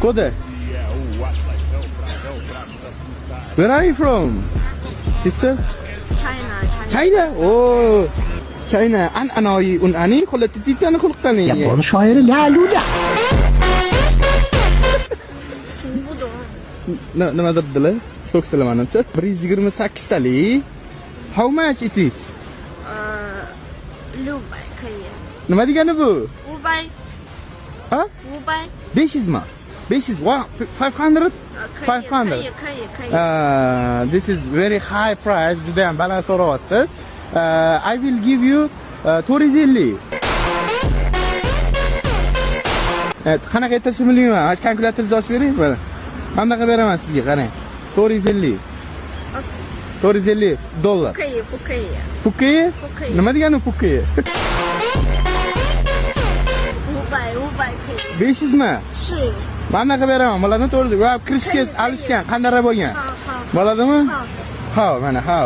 Koda. Where are you from? Sister? China. China. Oh. China. An'anayi un'ani qo'lati titani xulqani. Yapon shoiri Laluda. Nima dedilar? So'kdilar menimcha. 128 talik. How much it is? 600可以。 Nima degani bu? 500。 Ha? 500。 500 mi? 500. Wow, 500? 500. 可以。 This is very high price. Juda ham baland so'rayapsiz. I will give you 450. Qanaqa aytishni bilmayman. Kalkulyatorni ochib bering. Mana. Qanaqa beraman sizga, qarang. 450. 450 dollar. 可以不可以？ Pukki? 不可以。 Nima degani pukki? 500可以。 500 mi? 是。 Qanaqa beraman? Bularni to'g'ri. Va kirishga alishgan, qanday bo'lgan?好。 Bo'ladimi? 好。 Ha, mana ha.